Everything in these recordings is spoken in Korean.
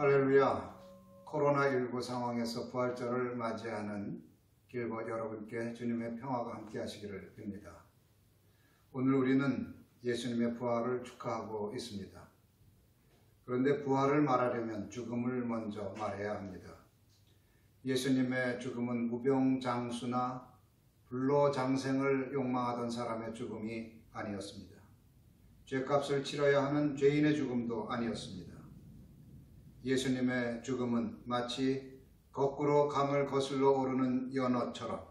할렐루야. 코로나19 상황에서 부활절을 맞이하는 길벗 여러분께 주님의 평화가 함께 하시기를 빕니다. 오늘 우리는 예수님의 부활을 축하하고 있습니다. 그런데 부활을 말하려면 죽음을 먼저 말해야 합니다. 예수님의 죽음은 무병장수나 불로장생을 욕망하던 사람의 죽음이 아니었습니다. 죄값을 치러야 하는 죄인의 죽음도 아니었습니다. 예수님의 죽음은 마치 거꾸로 강을 거슬러 오르는 연어처럼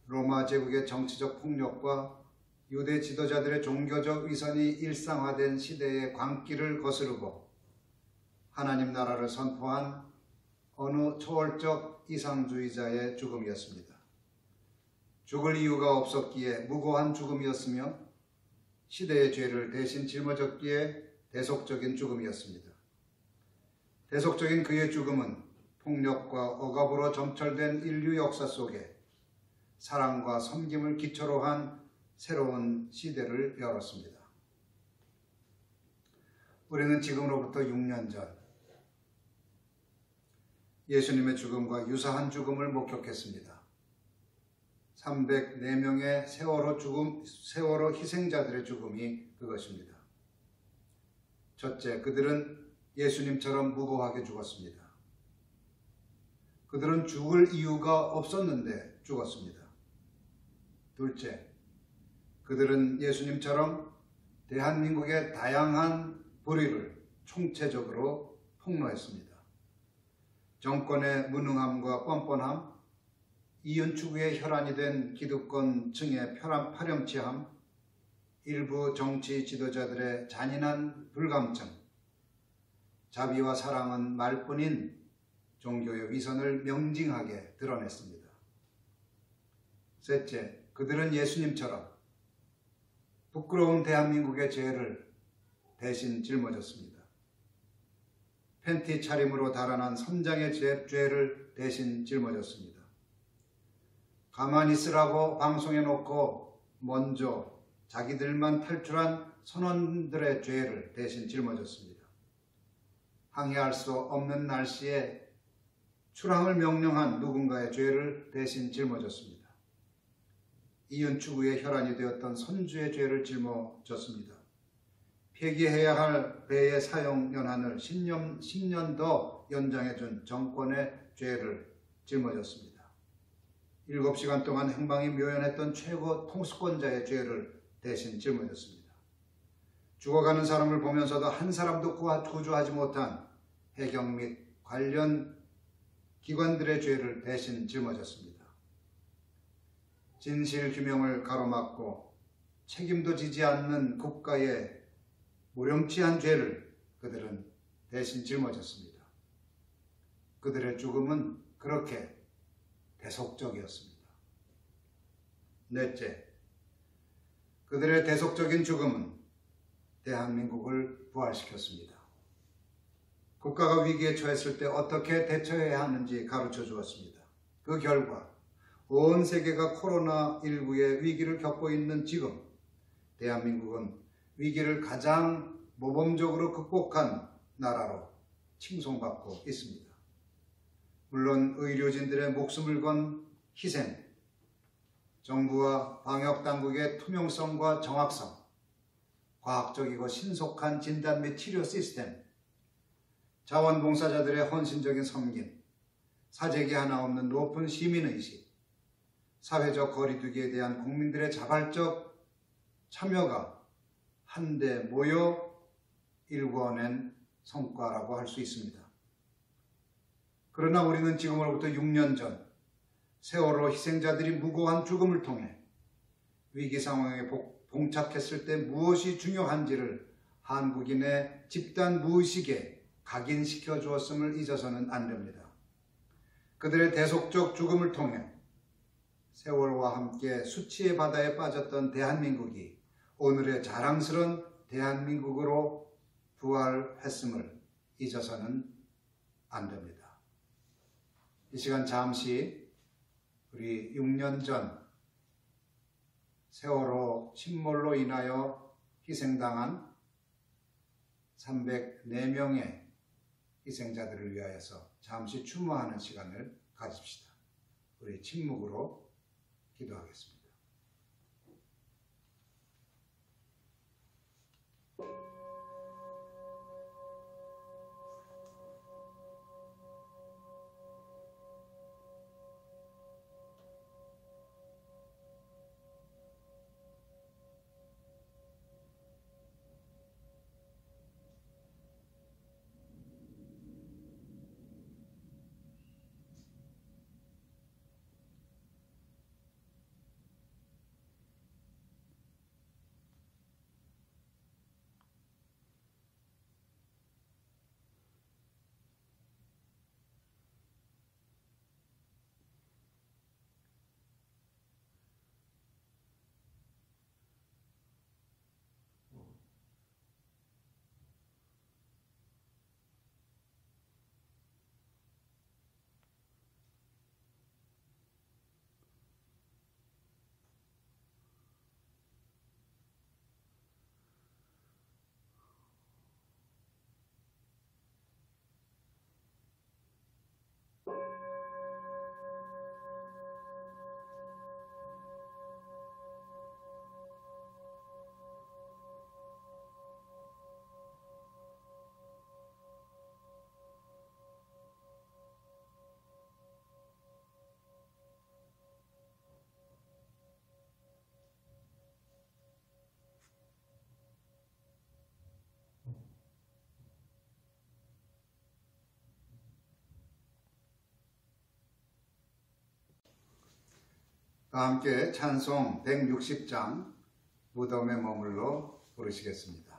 로마 제국의 정치적 폭력과 유대 지도자들의 종교적 위선이 일상화된 시대의 광기를 거스르고 하나님 나라를 선포한 어느 초월적 이상주의자의 죽음이었습니다. 죽을 이유가 없었기에 무고한 죽음이었으며 시대의 죄를 대신 짊어졌기에 대속적인 죽음이었습니다. 대속적인 그의 죽음은 폭력과 억압으로 점철된 인류 역사 속에 사랑과 섬김을 기초로 한 새로운 시대를 열었습니다. 우리는 지금으로부터 6년 전 예수님의 죽음과 유사한 죽음을 목격했습니다. 304명의 세월호 희생자들의 죽음이 그것입니다. 첫째, 그들은 예수님처럼 무고하게 죽었습니다. 그들은 죽을 이유가 없었는데 죽었습니다. 둘째, 그들은 예수님처럼 대한민국의 다양한 불의를 총체적으로 폭로했습니다. 정권의 무능함과 뻔뻔함, 이윤 추구의 혈안이 된 기득권층의 파렴치함, 일부 정치 지도자들의 잔인한 불감증, 자비와 사랑은 말뿐인 종교의 위선을 명징하게 드러냈습니다. 셋째, 그들은 예수님처럼 부끄러운 대한민국의 죄를 대신 짊어졌습니다. 팬티 차림으로 달아난 선장의 죄를 대신 짊어졌습니다. 가만히 있으라고 방송해놓고 먼저 자기들만 탈출한 선원들의 죄를 대신 짊어졌습니다. 항해할 수 없는 날씨에 출항을 명령한 누군가의 죄를 대신 짊어졌습니다. 이윤 추구의 혈안이 되었던 선주의 죄를 짊어졌습니다. 폐기해야 할 배의 사용 연한을 10년 더 연장해준 정권의 죄를 짊어졌습니다. 7시간 동안 행방이 묘연했던 최고 통수권자의 죄를 대신 짊어졌습니다. 죽어가는 사람을 보면서도 한 사람도 구조하지 못한 해경 및 관련 기관들의 죄를 대신 짊어졌습니다. 진실 규명을 가로막고 책임도 지지 않는 국가의 무렴치한 죄를 그들은 대신 짊어졌습니다. 그들의 죽음은 그렇게 대속적이었습니다. 넷째, 그들의 대속적인 죽음은 대한민국을 부활시켰습니다. 국가가 위기에 처했을 때 어떻게 대처해야 하는지 가르쳐 주었습니다. 그 결과 온 세계가 코로나19의 위기를 겪고 있는 지금 대한민국은 위기를 가장 모범적으로 극복한 나라로 칭송받고 있습니다. 물론 의료진들의 목숨을 건 희생, 정부와 방역당국의 투명성과 정확성, 과학적이고 신속한 진단 및 치료 시스템, 자원봉사자들의 헌신적인 섬김, 사재기 하나 없는 높은 시민의식, 사회적 거리두기에 대한 국민들의 자발적 참여가 한데 모여 일궈낸 성과라고 할 수 있습니다. 그러나 우리는 지금으로부터 6년 전 세월호 희생자들이 무고한 죽음을 통해 위기 상황에 봉착했을 때 무엇이 중요한지를 한국인의 집단 무의식에 각인시켜 주었음을 잊어서는 안 됩니다. 그들의 대속적 죽음을 통해 세월호와 함께 수치의 바다에 빠졌던 대한민국이 오늘의 자랑스러운 대한민국으로 부활했음을 잊어서는 안 됩니다. 이 시간 잠시 우리 6년 전 세월호 침몰로 인하여 희생당한 304명의 희생자들을 위하여서 잠시 추모하는 시간을 가집시다. 우리 침묵으로 기도하겠습니다. 다 함께 찬송 160장 무덤에 머물러 부르시겠습니다.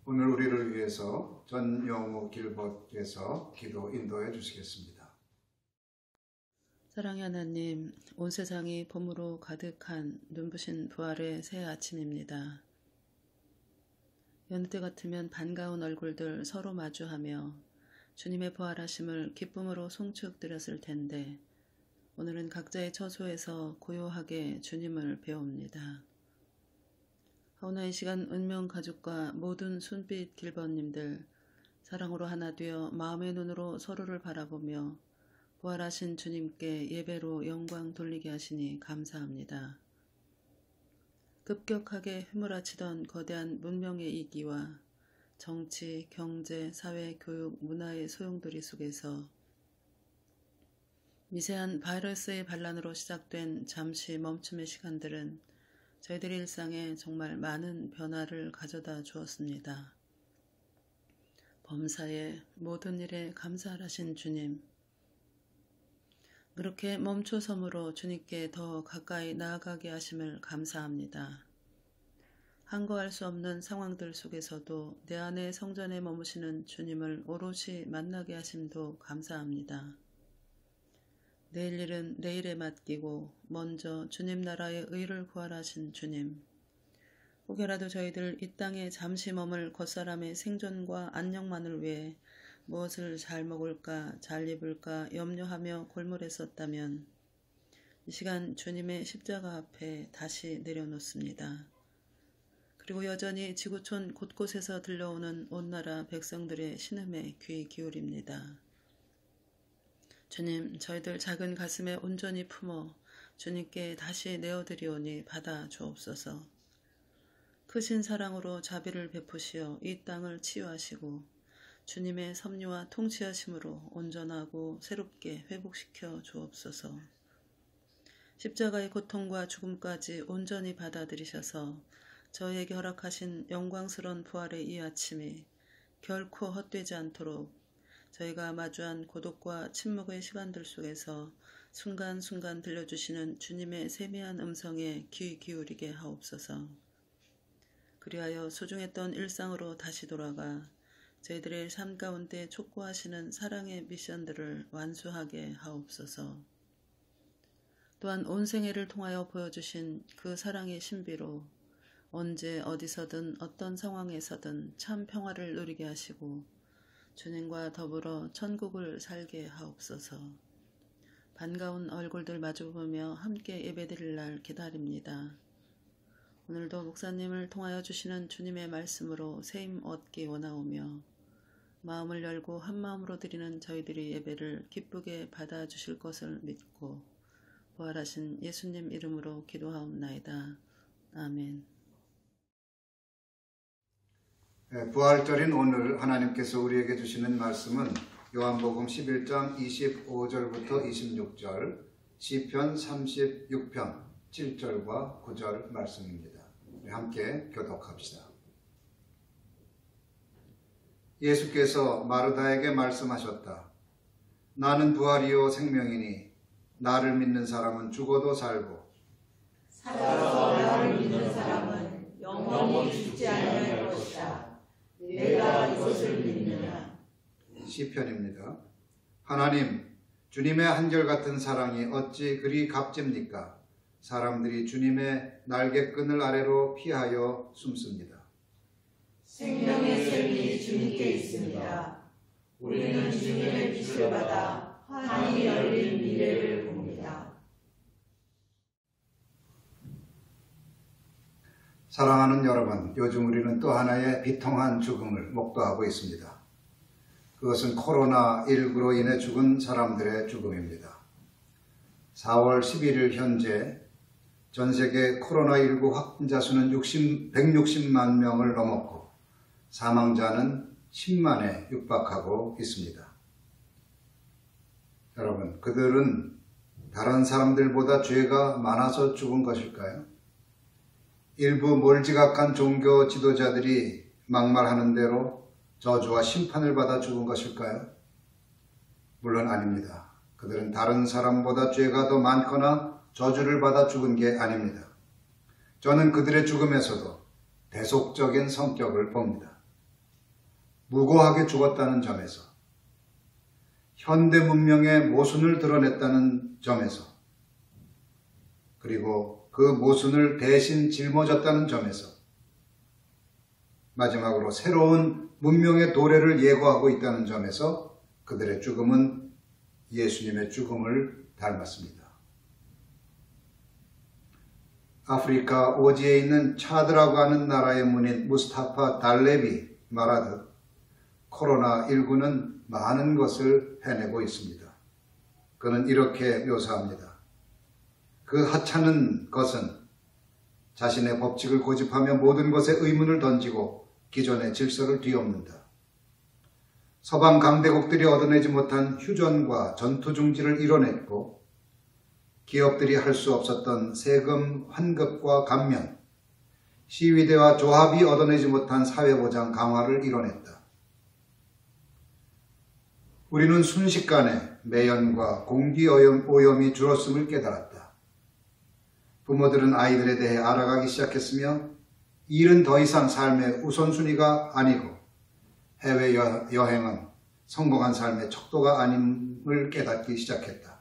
오늘 우리를 위해서 전영우 길버께서 기도 인도해 주시겠습니다. 사랑의 하나님, 온 세상이 봄으로 가득한 눈부신 부활의 새 아침입니다. 여느 때 같으면 반가운 얼굴들 서로 마주하며 주님의 부활하심을 기쁨으로 송축드렸을 텐데 오늘은 각자의 처소에서 고요하게 주님을 배웁니다. 하오나 이 시간 은명가족과 모든 순빛 길번님들 사랑으로 하나 되어 마음의 눈으로 서로를 바라보며 부활하신 주님께 예배로 영광 돌리게 하시니 감사합니다. 급격하게 휘몰아치던 거대한 문명의 이기와 정치, 경제, 사회, 교육, 문화의 소용돌이 속에서 미세한 바이러스의 반란으로 시작된 잠시 멈춤의 시간들은 저희들의 일상에 정말 많은 변화를 가져다 주었습니다. 범사에 모든 일에 감사하신 주님, 그렇게 멈춰섬으로 주님께 더 가까이 나아가게 하심을 감사합니다. 한거할 수 없는 상황들 속에서도 내 안의 성전에 머무시는 주님을 오롯이 만나게 하심도 감사합니다. 내일 일은 내일에 맡기고 먼저 주님 나라의 의를 구하라신 주님, 혹여라도 저희들 이 땅에 잠시 머물 겉사람의 생존과 안녕만을 위해 무엇을 잘 먹을까 잘 입을까 염려하며 골몰했었다면 이 시간 주님의 십자가 앞에 다시 내려놓습니다. 그리고 여전히 지구촌 곳곳에서 들려오는 온 나라 백성들의 신음에 귀 기울입니다. 주님, 저희들 작은 가슴에 온전히 품어 주님께 다시 내어드리오니 받아 주옵소서. 크신 사랑으로 자비를 베푸시어 이 땅을 치유하시고 주님의 섭리와 통치하심으로 온전하고 새롭게 회복시켜 주옵소서. 십자가의 고통과 죽음까지 온전히 받아들이셔서 저희에게 허락하신 영광스러운 부활의 이 아침이 결코 헛되지 않도록 저희가 마주한 고독과 침묵의 시간들 속에서 순간순간 들려주시는 주님의 세미한 음성에 귀 기울이게 하옵소서. 그리하여 소중했던 일상으로 다시 돌아가 저희들의 삶 가운데 촉구하시는 사랑의 미션들을 완수하게 하옵소서. 또한 온 생애를 통하여 보여주신 그 사랑의 신비로 언제 어디서든 어떤 상황에서든 참 평화를 누리게 하시고 주님과 더불어 천국을 살게 하옵소서. 반가운 얼굴들 마주보며 함께 예배드릴 날 기다립니다. 오늘도 목사님을 통하여 주시는 주님의 말씀으로 세임 얻기 원하오며 마음을 열고 한마음으로 드리는 저희들의 예배를 기쁘게 받아주실 것을 믿고 부활하신 예수님 이름으로 기도하옵나이다. 아멘. 부활절인 오늘 하나님께서 우리에게 주시는 말씀은 요한복음 11장 25절부터 26절, 시편 36편 7절과 9절 말씀입니다. 우리 함께 교독합시다. 예수께서 마르다에게 말씀하셨다. 나는 부활이요 생명이니 나를 믿는 사람은 죽어도 살고 살아서 나를 믿는 사람은 영원히 죽지 아니할 것이다. 내가 이것을 믿느냐. 시편입니다. 하나님, 주님의 한결같은 사랑이 어찌 그리 값집니까? 사람들이 주님의 날개끈을 아래로 피하여 숨습니다. 생명의 샘이 주님께 있습니다. 우리는 주님의 빛을 받아 환히 열린 미래를 봅니다. 사랑하는 여러분, 요즘 우리는 또 하나의 비통한 죽음을 목도하고 있습니다. 그것은 코로나19로 인해 죽은 사람들의 죽음입니다. 4월 11일 현재 전 세계 코로나19 확진자 수는 160만 명을 넘었고 사망자는 10만에 육박하고 있습니다. 여러분, 그들은 다른 사람들보다 죄가 많아서 죽은 것일까요? 일부 몰지각한 종교 지도자들이 막말하는 대로 저주와 심판을 받아 죽은 것일까요? 물론 아닙니다. 그들은 다른 사람보다 죄가 더 많거나 저주를 받아 죽은 게 아닙니다. 저는 그들의 죽음에서도 대속적인 성격을 봅니다. 무고하게 죽었다는 점에서, 현대 문명의 모순을 드러냈다는 점에서, 그리고 그 모순을 대신 짊어졌다는 점에서 마지막으로 새로운 문명의 도래를 예고하고 있다는 점에서 그들의 죽음은 예수님의 죽음을 닮았습니다. 아프리카 오지에 있는 차드라고 하는 나라의 문인 무스타파 달레비 말하듯 코로나19는 많은 것을 해내고 있습니다. 그는 이렇게 묘사합니다. 그 하찮은 것은 자신의 법칙을 고집하며 모든 것에 의문을 던지고 기존의 질서를 뒤엎는다. 서방 강대국들이 얻어내지 못한 휴전과 전투 중지를 이뤄냈고 기업들이 할 수 없었던 세금 환급과 감면, 시위대와 조합이 얻어내지 못한 사회보장 강화를 이뤄냈다. 우리는 순식간에 매연과 공기오염이 줄었음을 깨달았다. 부모들은 아이들에 대해 알아가기 시작했으며 일은 더 이상 삶의 우선순위가 아니고 해외여행은 성공한 삶의 척도가 아님을 깨닫기 시작했다.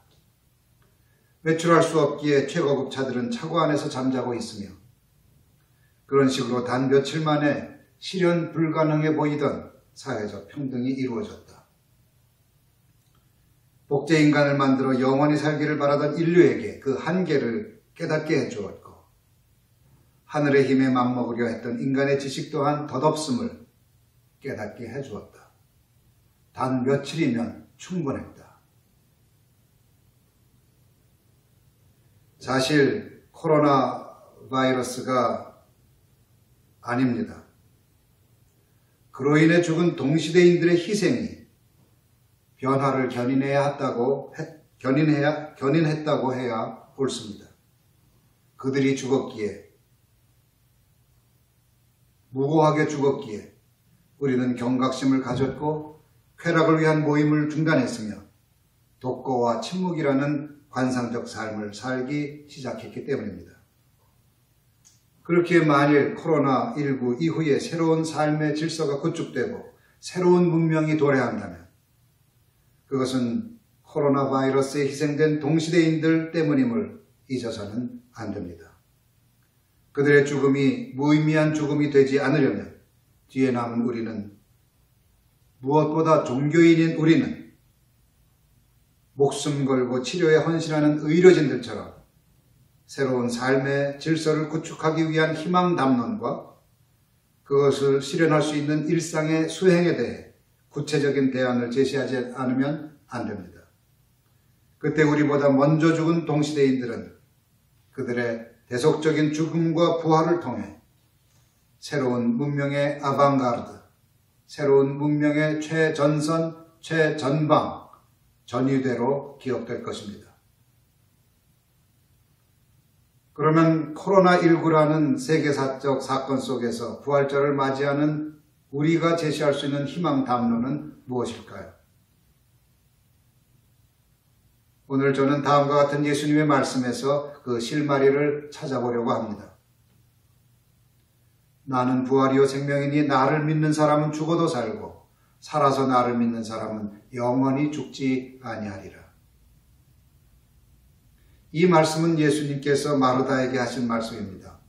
외출할 수 없기에 최고급 차들은 차고 안에서 잠자고 있으며 그런 식으로 단 며칠 만에 실현 불가능해 보이던 사회적 평등이 이루어졌다. 복제인간을 만들어 영원히 살기를 바라던 인류에게 그 한계를 깨닫게 해주었고 하늘의 힘에 맘먹으려 했던 인간의 지식 또한 덧없음을 깨닫게 해주었다. 단 며칠이면 충분했다. 사실 코로나 바이러스가 아닙니다. 그로 인해 죽은 동시대인들의 희생이 변화를 견인했다고 해야 옳습니다. 그들이 죽었기에, 무고하게 죽었기에 우리는 경각심을 가졌고 쾌락을 위한 모임을 중단했으며 독거와 침묵이라는 관상적 삶을 살기 시작했기 때문입니다. 그렇기에 만일 코로나19 이후에 새로운 삶의 질서가 구축되고 새로운 문명이 도래한다면 그것은 코로나 바이러스에 희생된 동시대인들 때문임을 잊어서는 안 됩니다. 그들의 죽음이 무의미한 죽음이 되지 않으려면 뒤에 남은 우리는, 무엇보다 종교인인 우리는 목숨 걸고 치료에 헌신하는 의료진들처럼 새로운 삶의 질서를 구축하기 위한 희망 담론과 그것을 실현할 수 있는 일상의 수행에 대해 구체적인 대안을 제시하지 않으면 안 됩니다. 그때 우리보다 먼저 죽은 동시대인들은 그들의 대속적인 죽음과 부활을 통해 새로운 문명의 아방가르드, 새로운 문명의 최전선, 최전방, 전위대로 기억될 것입니다. 그러면 코로나19라는 세계사적 사건 속에서 부활절을 맞이하는 우리가 제시할 수 있는 희망 담론은 무엇일까요? 오늘 저는 다음과 같은 예수님의 말씀에서 그 실마리를 찾아보려고 합니다. 나는 부활이요 생명이니 나를 믿는 사람은 죽어도 살고 살아서 나를 믿는 사람은 영원히 죽지 아니하리라. 이 말씀은 예수님께서 마르다에게 하신 말씀입니다.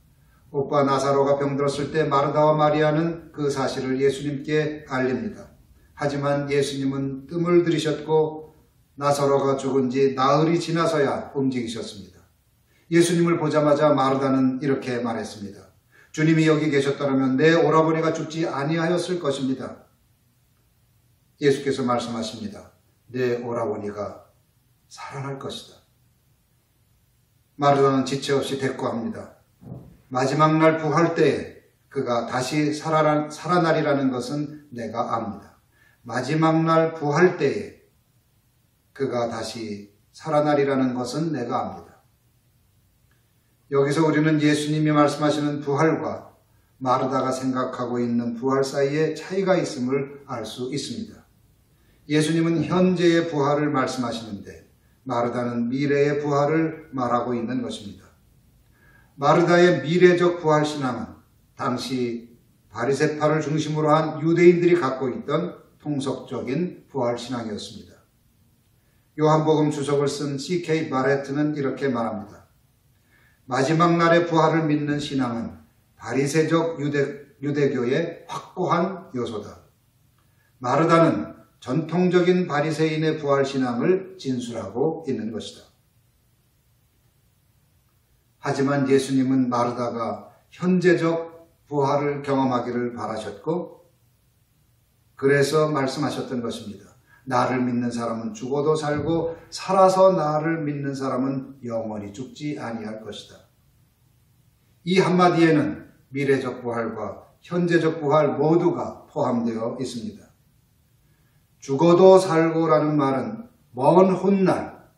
오빠 나사로가 병들었을 때 마르다와 마리아는 그 사실을 예수님께 알립니다. 하지만 예수님은 뜸을 들이셨고 나사로가 죽은 지 나흘이 지나서야 움직이셨습니다. 예수님을 보자마자 마르다는 이렇게 말했습니다. 주님이 여기 계셨더라면 내 오라버니가 죽지 아니하였을 것입니다. 예수께서 말씀하십니다. 내 오라버니가 살아날 것이다. 마르다는 지체 없이 대꾸합니다. 마지막 날 부활 때에 그가 다시 살아나리라는 것은 내가 압니다. 마지막 날 부활 때에 그가 다시 살아나리라는 것은 내가 압니다. 여기서 우리는 예수님이 말씀하시는 부활과 마르다가 생각하고 있는 부활 사이에 차이가 있음을 알 수 있습니다. 예수님은 현재의 부활을 말씀하시는데 마르다는 미래의 부활을 말하고 있는 것입니다. 마르다의 미래적 부활 신앙은 당시 바리새파를 중심으로 한 유대인들이 갖고 있던 통속적인 부활 신앙이었습니다. 요한복음 주석을 쓴 C.K. 바레트는 이렇게 말합니다. 마지막 날의 부활을 믿는 신앙은 바리새적 유대교의 확고한 요소다. 마르다는 전통적인 바리새인의 부활신앙을 진술하고 있는 것이다. 하지만 예수님은 마르다가 현재적 부활을 경험하기를 바라셨고 그래서 말씀하셨던 것입니다. 나를 믿는 사람은 죽어도 살고 살아서 나를 믿는 사람은 영원히 죽지 아니할 것이다. 이 한마디에는 미래적 부활과 현재적 부활 모두가 포함되어 있습니다. 죽어도 살고라는 말은 먼 훗날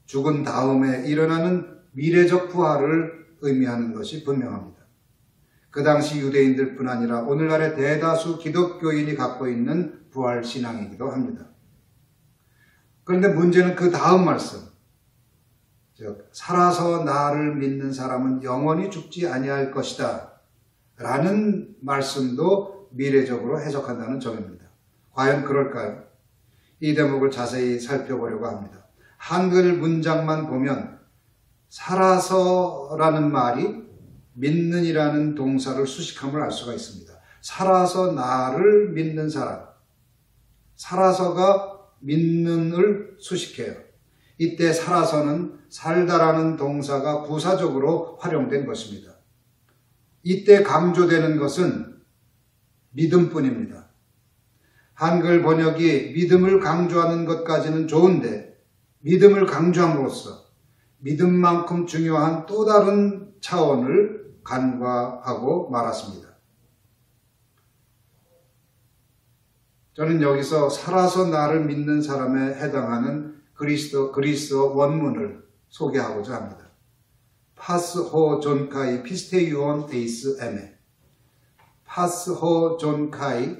죽은 다음에 일어나는 미래적 부활을 의미하는 것이 분명합니다. 그 당시 유대인들뿐 아니라 오늘날의 대다수 기독교인이 갖고 있는 부활 신앙이기도 합니다. 그런데 문제는 그 다음 말씀, 즉 살아서 나를 믿는 사람은 영원히 죽지 아니할 것이다 라는 말씀도 미래적으로 해석한다는 점입니다. 과연 그럴까요? 이 대목을 자세히 살펴보려고 합니다. 한글 문장만 보면 살아서라는 말이 믿는이라는 동사를 수식함을 알 수가 있습니다. 살아서 나를 믿는 사람, 살아서가 믿는을 수식해요. 이때 살아서는 살다라는 동사가 부사적으로 활용된 것입니다. 이때 강조되는 것은 믿음뿐입니다. 한글 번역이 믿음을 강조하는 것까지는 좋은데 믿음을 강조함으로써 믿음만큼 중요한 또 다른 차원을 간과하고 말았습니다. 저는 여기서 살아서 나를 믿는 사람에 해당하는 그리스어 원문을 소개하고자 합니다. 파스호 존카이 피스테이온 에이스 에메. 파스호 존카이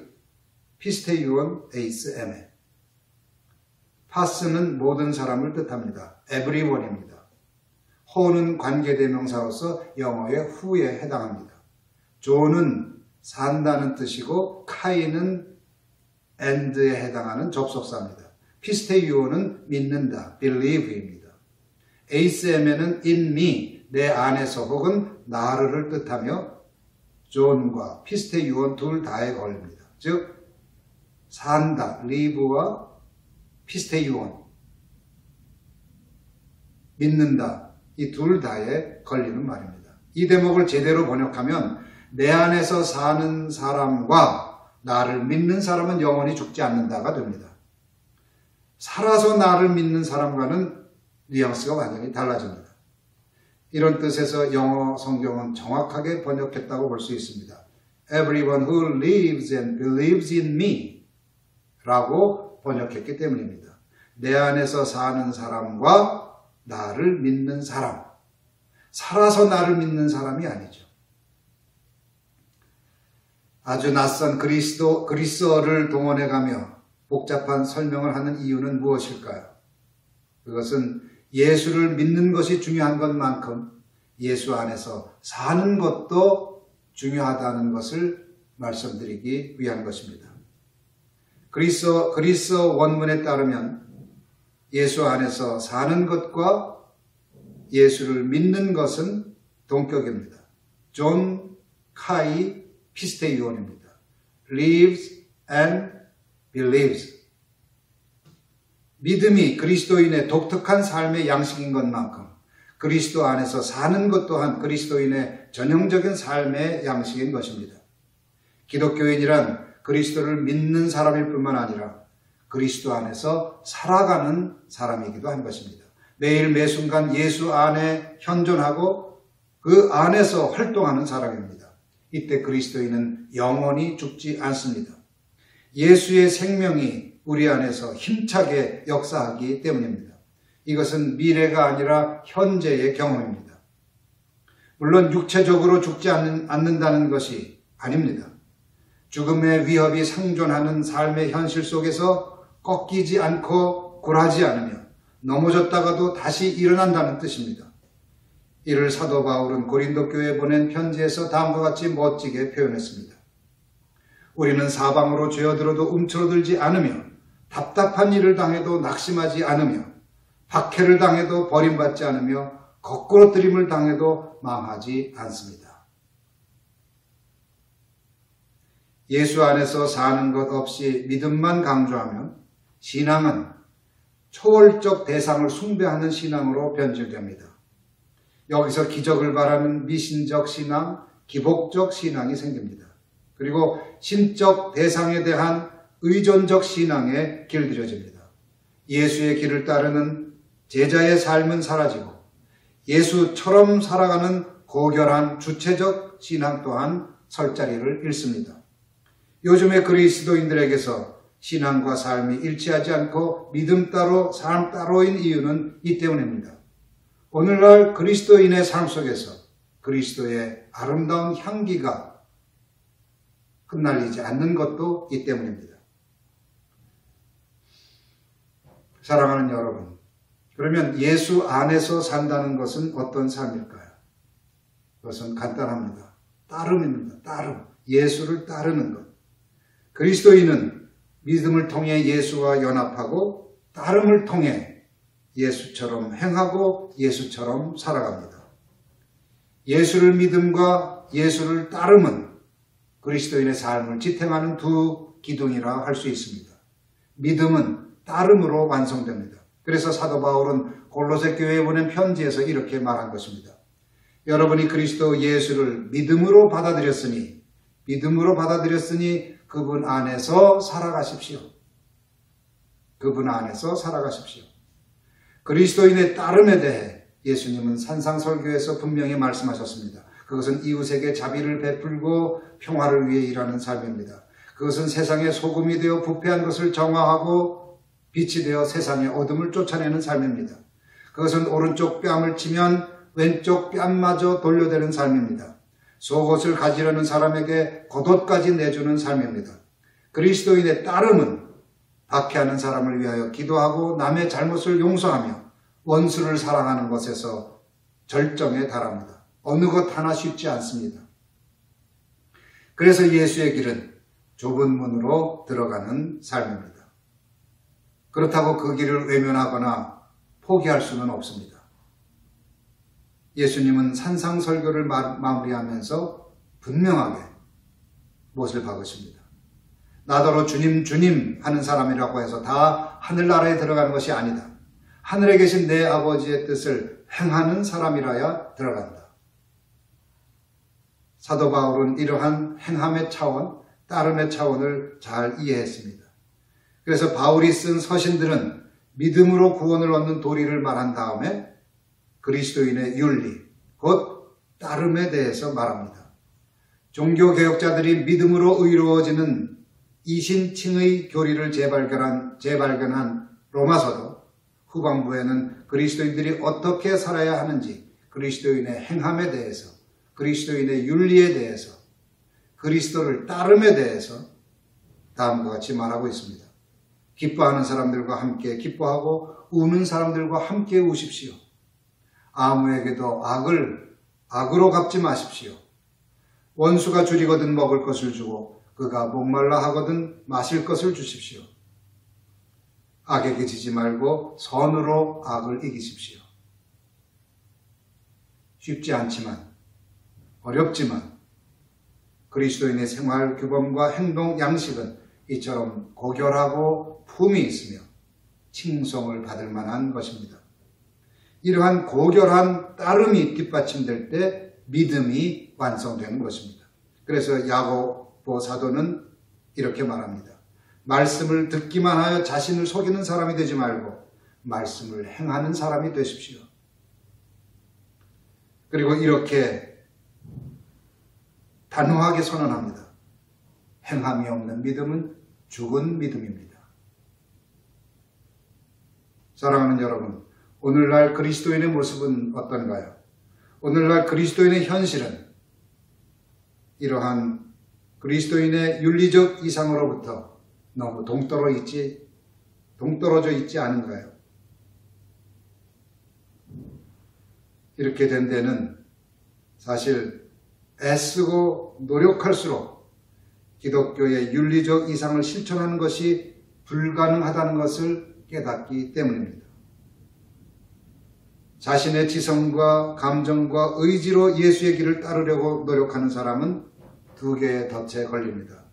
피스테이온 에이스 에메. 파스는 모든 사람을 뜻합니다. everyone입니다. 호는 관계대명사로서 영어의 who에 해당합니다. 존은 산다는 뜻이고 카이는 and에 해당하는 접속사입니다. 피스테이오는 믿는다, believe입니다. 에이스엠에는 in me, 내 안에서 혹은 나를 뜻하며 존과 피스테이온 둘 다에 걸립니다. 즉 산다, live와 피스테이온, 믿는다, 이 둘 다에 걸리는 말입니다. 이 대목을 제대로 번역하면 내 안에서 사는 사람과 나를 믿는 사람은 영원히 죽지 않는다가 됩니다. 살아서 나를 믿는 사람과는 뉘앙스가 완전히 달라집니다. 이런 뜻에서 영어 성경은 정확하게 번역했다고 볼 수 있습니다. Everyone who lives and believes in me 라고 번역했기 때문입니다. 내 안에서 사는 사람과 나를 믿는 사람, 살아서 나를 믿는 사람이 아니죠. 아주 낯선 그리스어를 동원해가며 복잡한 설명을 하는 이유는 무엇일까요? 그것은 예수를 믿는 것이 중요한 것만큼 예수 안에서 사는 것도 중요하다는 것을 말씀드리기 위한 것입니다. 그리스어 원문에 따르면 예수 안에서 사는 것과 예수를 믿는 것은 동격입니다. 존 카이 피스테이온입니다. lives and believes. 믿음이 그리스도인의 독특한 삶의 양식인 것만큼 그리스도 안에서 사는 것 또한 그리스도인의 전형적인 삶의 양식인 것입니다. 기독교인이란 그리스도를 믿는 사람일 뿐만 아니라 그리스도 안에서 살아가는 사람이기도 한 것입니다. 매일 매순간 예수 안에 현존하고 그 안에서 활동하는 사람입니다. 이때 그리스도인은 영원히 죽지 않습니다. 예수의 생명이 우리 안에서 힘차게 역사하기 때문입니다. 이것은 미래가 아니라 현재의 경험입니다. 물론 육체적으로 죽지 않는다는 것이 아닙니다. 죽음의 위협이 상존하는 삶의 현실 속에서 꺾이지 않고 굴하지 않으며 넘어졌다가도 다시 일어난다는 뜻입니다. 이를 사도 바울은 고린도 교회에 보낸 편지에서 다음과 같이 멋지게 표현했습니다. 우리는 사방으로 죄어들어도 움츠러들지 않으며 답답한 일을 당해도 낙심하지 않으며 박해를 당해도 버림받지 않으며 거꾸로뜨림을 당해도 망하지 않습니다. 예수 안에서 사는 것 없이 믿음만 강조하면 신앙은 초월적 대상을 숭배하는 신앙으로 변질됩니다. 여기서 기적을 바라는 미신적 신앙, 기복적 신앙이 생깁니다. 그리고 신적 대상에 대한 의존적 신앙에 길들여집니다. 예수의 길을 따르는 제자의 삶은 사라지고 예수처럼 살아가는 고결한 주체적 신앙 또한 설 자리를 잃습니다. 요즘의 그리스도인들에게서 신앙과 삶이 일치하지 않고 믿음 따로 삶 따로인 이유는 이 때문입니다. 오늘날 그리스도인의 삶 속에서 그리스도의 아름다운 향기가 흩날리지 않는 것도 이 때문입니다. 사랑하는 여러분, 그러면 예수 안에서 산다는 것은 어떤 삶일까요? 그것은 간단합니다. 따름입니다. 따름. 예수를 따르는 것. 그리스도인은 믿음을 통해 예수와 연합하고 따름을 통해 예수처럼 행하고 예수처럼 살아갑니다. 예수를 믿음과 예수를 따름은 그리스도인의 삶을 지탱하는 두 기둥이라 할 수 있습니다. 믿음은 따름으로 완성됩니다. 그래서 사도 바울은 골로새 교회에 보낸 편지에서 이렇게 말한 것입니다. 여러분이 그리스도 예수를 믿음으로 받아들였으니 그분 안에서 살아가십시오. 그분 안에서 살아가십시오. 그리스도인의 따름에 대해 예수님은 산상설교에서 분명히 말씀하셨습니다. 그것은 이웃에게 자비를 베풀고 평화를 위해 일하는 삶입니다. 그것은 세상의 소금이 되어 부패한 것을 정화하고 빛이 되어 세상의 어둠을 쫓아내는 삶입니다. 그것은 오른쪽 뺨을 치면 왼쪽 뺨마저 돌려대는 삶입니다. 속옷을 가지려는 사람에게 겉옷까지 내주는 삶입니다. 그리스도인의 따름은 박해하는 사람을 위하여 기도하고 남의 잘못을 용서하며 원수를 사랑하는 것에서 절정에 달합니다. 어느 것 하나 쉽지 않습니다. 그래서 예수의 길은 좁은 문으로 들어가는 삶입니다. 그렇다고 그 길을 외면하거나 포기할 수는 없습니다. 예수님은 산상설교를 마무리하면서 분명하게 못을 박으십니다. 나더러 주님 주님 하는 사람이라고 해서 다 하늘나라에 들어가는 것이 아니다. 하늘에 계신 내 아버지의 뜻을 행하는 사람이라야 들어간다. 사도 바울은 이러한 행함의 차원, 따름의 차원을 잘 이해했습니다. 그래서 바울이 쓴 서신들은 믿음으로 구원을 얻는 도리를 말한 다음에 그리스도인의 윤리, 곧 따름에 대해서 말합니다. 종교개혁자들이 믿음으로 의로워지는 이신칭의 교리를 재발견한 로마서도 후반부에는 그리스도인들이 어떻게 살아야 하는지, 그리스도인의 행함에 대해서, 그리스도인의 윤리에 대해서, 그리스도를 따름에 대해서 다음과 같이 말하고 있습니다. 기뻐하는 사람들과 함께 기뻐하고 우는 사람들과 함께 우십시오. 아무에게도 악으로 갚지 마십시오. 원수가 줄이거든 먹을 것을 주고 그가 목말라 하거든 마실 것을 주십시오. 악에게 지지 말고 선으로 악을 이기십시오. 쉽지 않지만, 어렵지만 그리스도인의 생활 규범과 행동 양식은 이처럼 고결하고 품이 있으며 칭송을 받을 만한 것입니다. 이러한 고결한 따름이 뒷받침될 때 믿음이 완성되는 것입니다. 그래서 야고보 사도는 이렇게 말합니다. 말씀을 듣기만 하여 자신을 속이는 사람이 되지 말고 말씀을 행하는 사람이 되십시오. 그리고 이렇게 단호하게 선언합니다. 행함이 없는 믿음은 죽은 믿음입니다. 사랑하는 여러분, 오늘날 그리스도인의 모습은 어떤가요? 오늘날 그리스도인의 현실은 이러한 그리스도인의 윤리적 이상으로부터 너무 동떨어져 있지 않은가요? 이렇게 된 데는 사실 애쓰고 노력할수록 기독교의 윤리적 이상을 실천하는 것이 불가능하다는 것을 깨닫기 때문입니다. 자신의 지성과 감정과 의지로 예수의 길을 따르려고 노력하는 사람은 두 개의 덫에 걸립니다.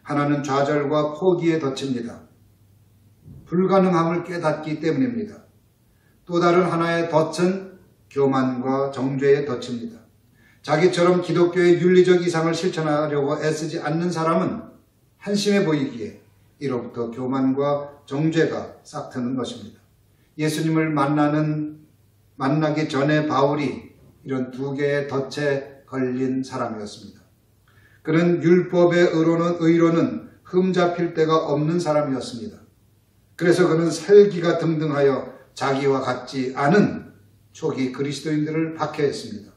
하나는 좌절과 포기에 덫입니다. 불가능함을 깨닫기 때문입니다. 또 다른 하나의 덫은 교만과 정죄에 덫입니다. 자기처럼 기독교의 윤리적 이상을 실천하려고 애쓰지 않는 사람은 한심해 보이기에 이로부터 교만과 정죄가 싹트는 것입니다. 예수님을 만나기 전에 바울이 이런 두 개의 덫에 걸린 사람이었습니다. 그는 율법의 의로는 흠잡힐 데가 없는 사람이었습니다. 그래서 그는 살기가 등등하여 자기와 같지 않은 초기 그리스도인들을 박해했습니다.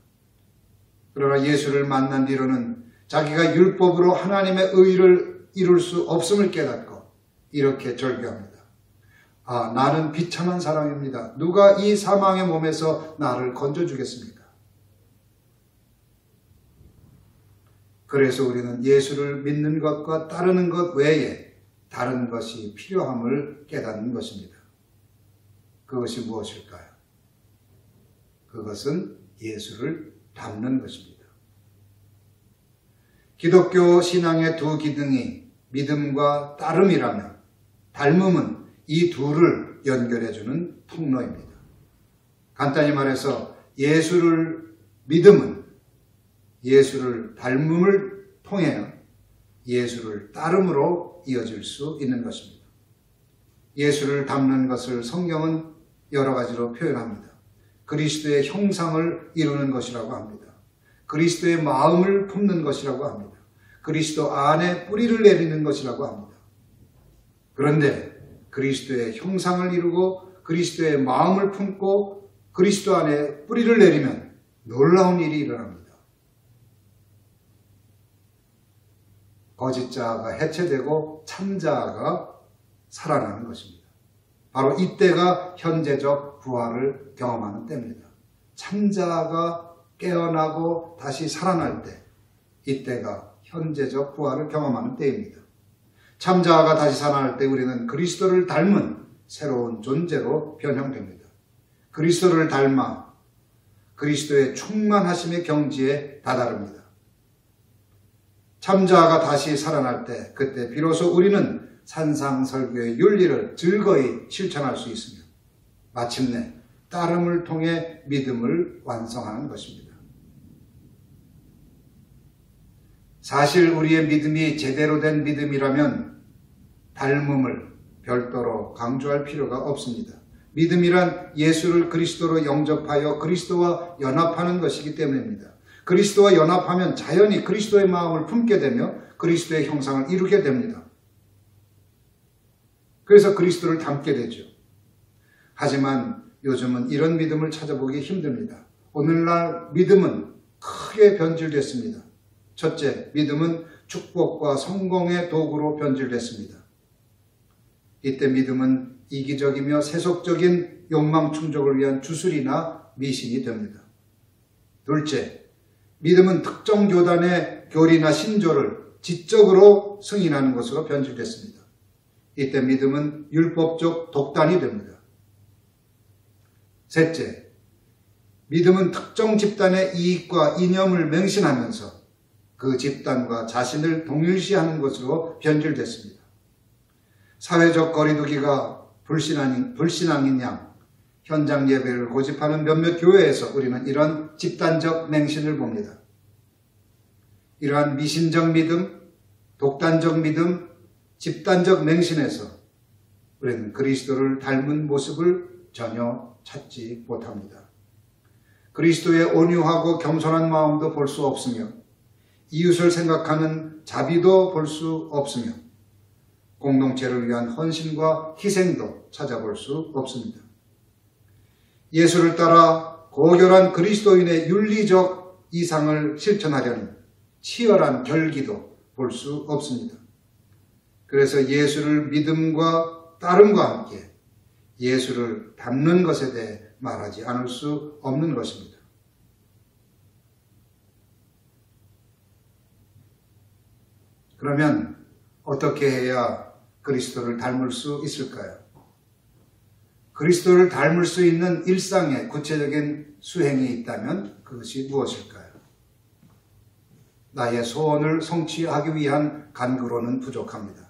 그러나 예수를 만난 뒤로는 자기가 율법으로 하나님의 의를 이룰 수 없음을 깨닫고 이렇게 절규합니다. 아, 나는 비참한 사람입니다. 누가 이 사망의 몸에서 나를 건져주겠습니까? 그래서 우리는 예수를 믿는 것과 따르는 것 외에 다른 것이 필요함을 깨닫는 것입니다. 그것이 무엇일까요? 그것은 예수를 닮는 것입니다. 기독교 신앙의 두 기둥이 믿음과 따름이라면 닮음은 이 둘을 연결해주는 통로입니다. 간단히 말해서 믿음은 예수를 닮음을 통해 예수를 따름으로 이어질 수 있는 것입니다. 예수를 닮는 것을 성경은 여러 가지로 표현합니다. 그리스도의 형상을 이루는 것이라고 합니다. 그리스도의 마음을 품는 것이라고 합니다. 그리스도 안에 뿌리를 내리는 것이라고 합니다. 그런데 그리스도의 형상을 이루고 그리스도의 마음을 품고 그리스도 안에 뿌리를 내리면 놀라운 일이 일어납니다. 거짓자가 해체되고 참자가 살아나는 것입니다. 바로 이때가 현재적 부활을 경험하는 때입니다. 참자가 깨어나고 다시 살아날 때, 이때가 현재적 부활을 경험하는 때입니다. 참자가 다시 살아날 때 우리는 그리스도를 닮은 새로운 존재로 변형됩니다. 그리스도를 닮아 그리스도의 충만하심의 경지에 다다릅니다. 참자가 다시 살아날 때, 그때 비로소 우리는 산상설교의 윤리를 즐거이 실천할 수 있으며 마침내 따름을 통해 믿음을 완성하는 것입니다. 사실 우리의 믿음이 제대로 된 믿음이라면 닮음을 별도로 강조할 필요가 없습니다. 믿음이란 예수를 그리스도로 영접하여 그리스도와 연합하는 것이기 때문입니다. 그리스도와 연합하면 자연히 그리스도의 마음을 품게 되며 그리스도의 형상을 이루게 됩니다. 그래서 그리스도를 닮게 되죠. 하지만 요즘은 이런 믿음을 찾아보기 힘듭니다. 오늘날 믿음은 크게 변질됐습니다. 첫째, 믿음은 축복과 성공의 도구로 변질됐습니다. 이때 믿음은 이기적이며 세속적인 욕망 충족을 위한 주술이나 미신이 됩니다. 둘째, 믿음은 특정 교단의 교리나 신조를 지적으로 승인하는 것으로 변질됐습니다. 이때 믿음은 율법적 독단이 됩니다. 셋째, 믿음은 특정 집단의 이익과 이념을 맹신하면서 그 집단과 자신을 동일시하는 것으로 변질됐습니다. 사회적 거리두기가 불신앙인 양 현장 예배를 고집하는 몇몇 교회에서 우리는 이런 집단적 맹신을 봅니다. 이러한 미신적 믿음, 독단적 믿음, 집단적 맹신에서 우리는 그리스도를 닮은 모습을 전혀 찾지 못합니다. 그리스도의 온유하고 겸손한 마음도 볼 수 없으며 이웃을 생각하는 자비도 볼 수 없으며 공동체를 위한 헌신과 희생도 찾아볼 수 없습니다. 예수를 따라 고결한 그리스도인의 윤리적 이상을 실천하려는 치열한 결기도 볼 수 없습니다. 그래서 예수를 믿음과 따름과 함께 예수를 닮는 것에 대해 말하지 않을 수 없는 것입니다. 그러면 어떻게 해야 그리스도를 닮을 수 있을까요? 그리스도를 닮을 수 있는 일상의 구체적인 수행이 있다면 그것이 무엇일까요? 나의 소원을 성취하기 위한 간구로는 부족합니다.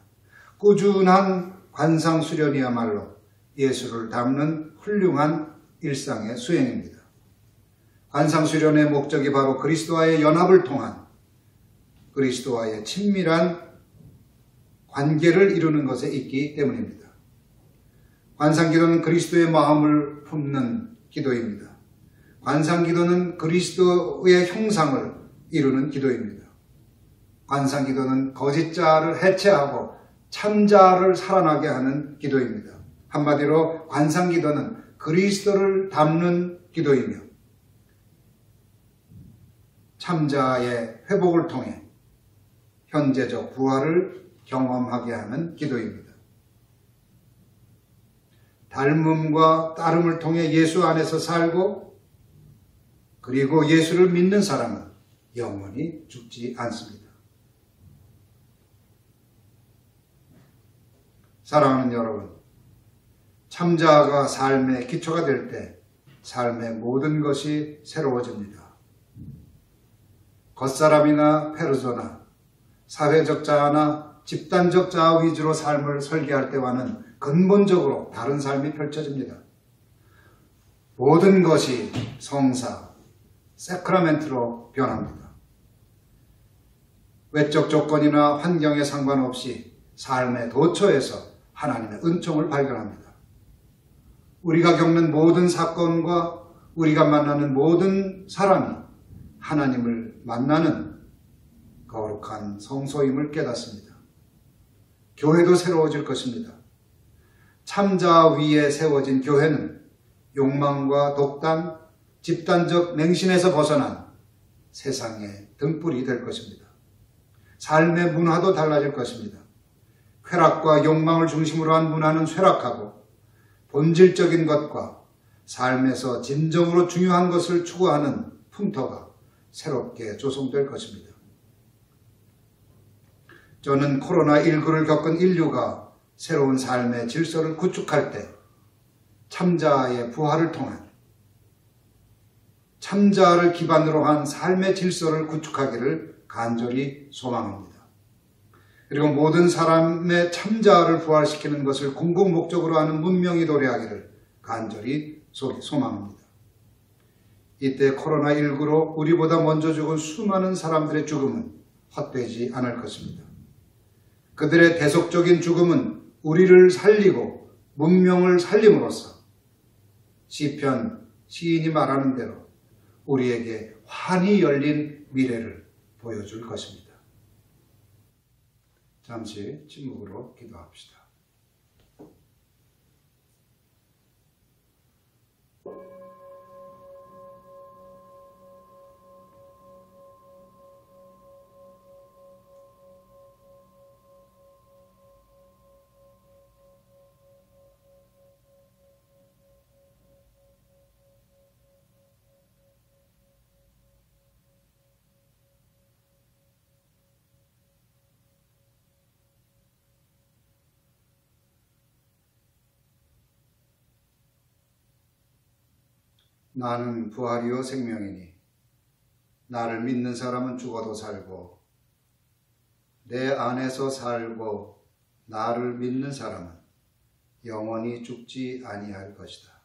꾸준한 관상 수련이야말로 예수를 닮는 훌륭한 일상의 수행입니다. 관상 수련의 목적이 바로 그리스도와의 연합을 통한 그리스도와의 친밀한 관계를 이루는 것에 있기 때문입니다. 관상기도는 그리스도의 마음을 품는 기도입니다. 관상기도는 그리스도의 형상을 이루는 기도입니다. 관상기도는 거짓자를 해체하고 참자를 살아나게 하는 기도입니다. 한마디로 관상기도는 그리스도를 닮는 기도이며 참자의 회복을 통해 현재적 부활을 경험하게 하는 기도입니다. 닮음과 따름을 통해 예수 안에서 살고 그리고 예수를 믿는 사람은 영원히 죽지 않습니다. 사랑하는 여러분, 참자가 삶의 기초가 될 때 삶의 모든 것이 새로워집니다. 겉사람이나 페르소나, 사회적 자아나 집단적 자아 위주로 삶을 설계할 때와는 근본적으로 다른 삶이 펼쳐집니다. 모든 것이 성사, 세크라멘트로 변합니다. 외적 조건이나 환경에 상관없이 삶의 도처에서 하나님의 은총을 발견합니다. 우리가 겪는 모든 사건과 우리가 만나는 모든 사람이 하나님을 만나는 거룩한 성소임을 깨닫습니다. 교회도 새로워질 것입니다. 참자 위에 세워진 교회는 욕망과 독단, 집단적 맹신에서 벗어난 세상의 등불이 될 것입니다. 삶의 문화도 달라질 것입니다. 쾌락과 욕망을 중심으로 한 문화는 쇠락하고 본질적인 것과 삶에서 진정으로 중요한 것을 추구하는 풍토가 새롭게 조성될 것입니다. 저는 코로나19를 겪은 인류가 새로운 삶의 질서를 구축할 때 참자의 부활을 통한 참자를 기반으로 한 삶의 질서를 구축하기를 간절히 소망합니다. 그리고 모든 사람의 참자를 부활시키는 것을 궁극 목적으로 하는 문명이 도래하기를 간절히 소망합니다. 이때 코로나19로 우리보다 먼저 죽은 수많은 사람들의 죽음은 헛되지 않을 것입니다. 그들의 대속적인 죽음은 우리를 살리고 문명을 살림으로써 시편 시인이 말하는 대로 우리에게 환히 열린 미래를 보여줄 것입니다. 잠시 침묵으로 기도합시다. 나는 부활이요 생명이니 나를 믿는 사람은 죽어도 살고 내 안에서 살고 나를 믿는 사람은 영원히 죽지 아니할 것이다.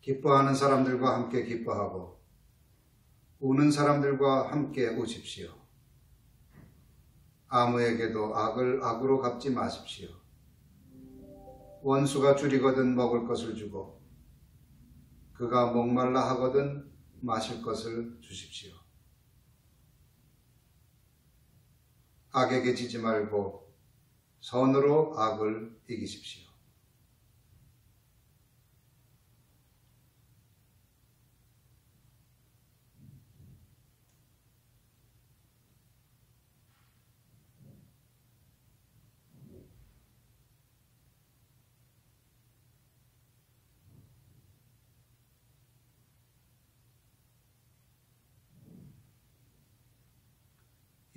기뻐하는 사람들과 함께 기뻐하고 우는 사람들과 함께 우십시오. 아무에게도 악을 악으로 갚지 마십시오. 원수가 줄이거든 먹을 것을 주고 그가 목말라 하거든 마실 것을 주십시오. 악에게 지지 말고 선으로 악을 이기십시오.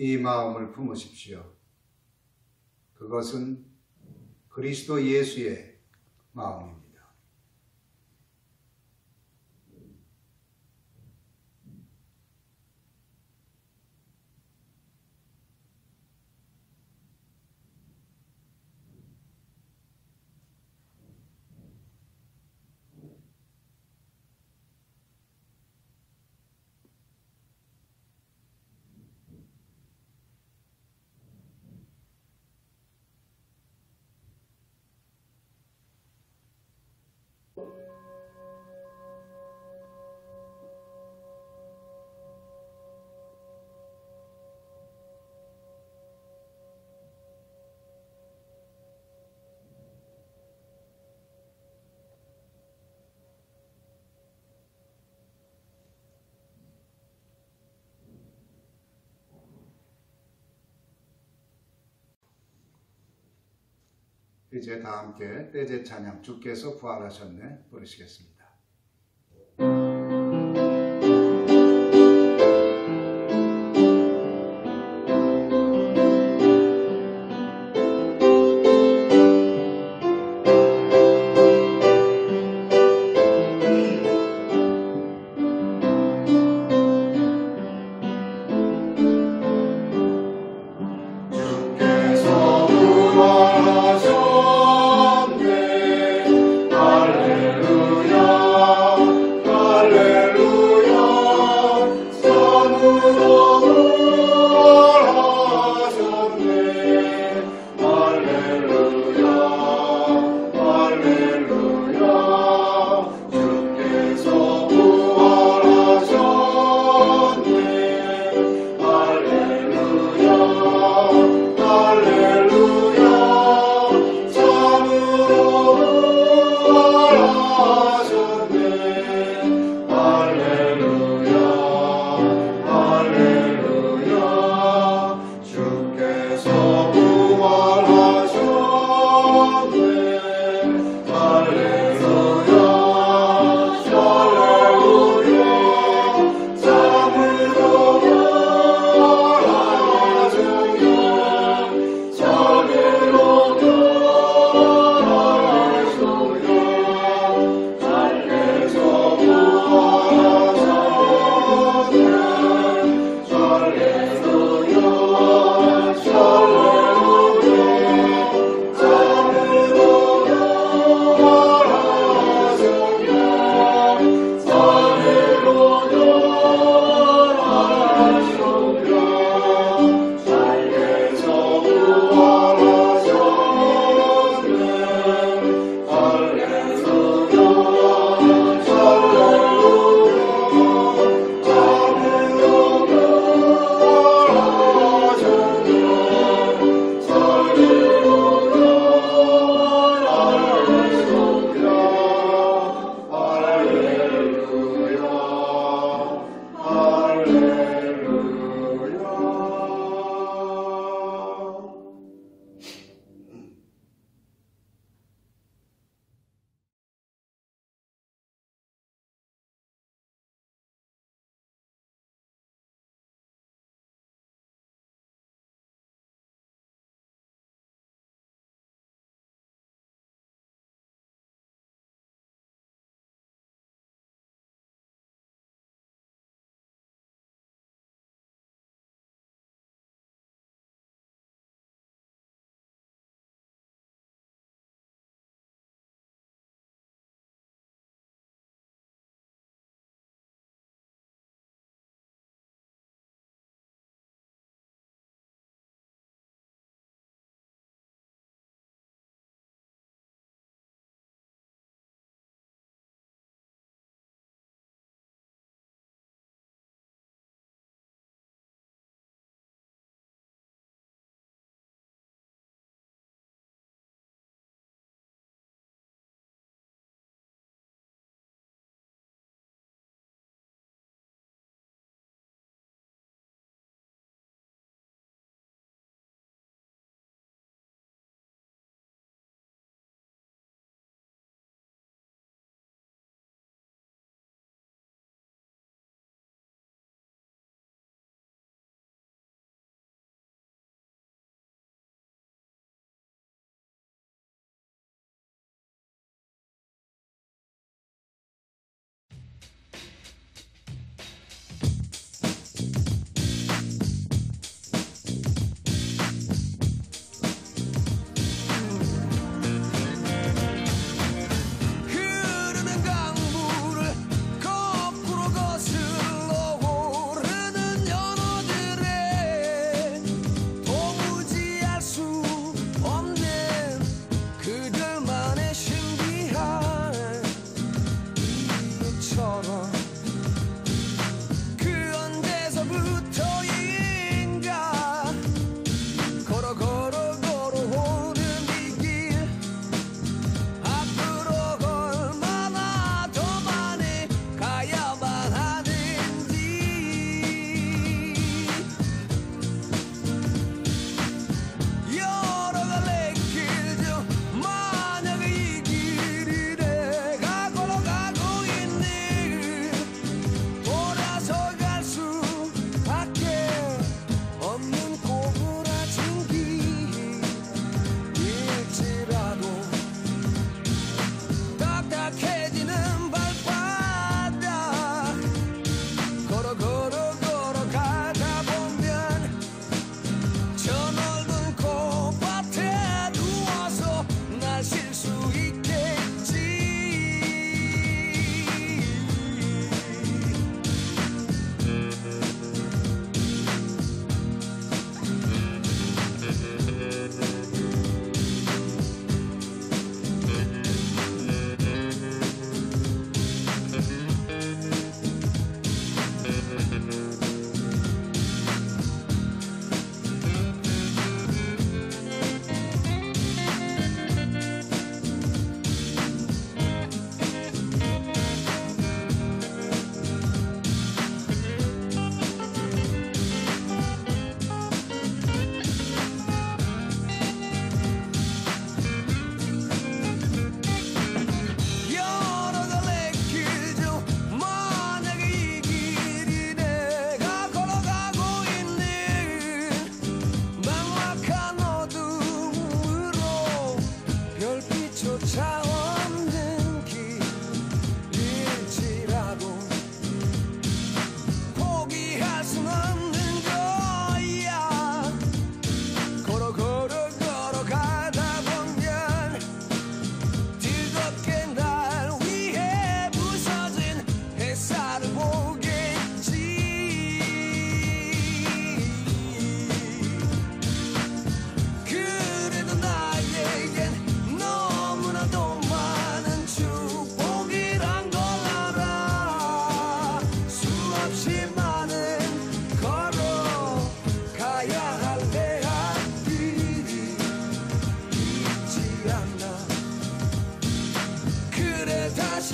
이 마음을 품으십시오. 그것은 그리스도 예수의 마음입니다. 이제 다 함께 떼제 찬양 주께서 부활하셨네 부르시겠습니다. 주께서 부활하셨네 할렐루야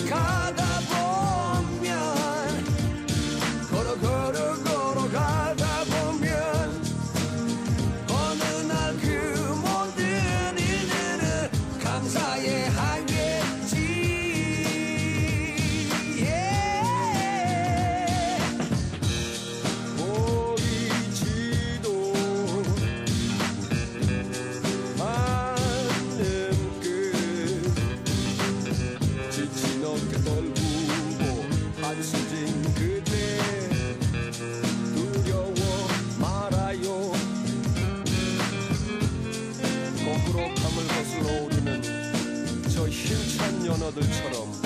가다 보면 걸어가다 보면 어느 날 그 모든 일들을 감사해 하겠지. 보이지도 않는 끝 지친 어깨 떨구고 한숨 진 그대 두려워 말아요. 거꾸로 감을 거슬러 오르는 저 힘찬 연어들처럼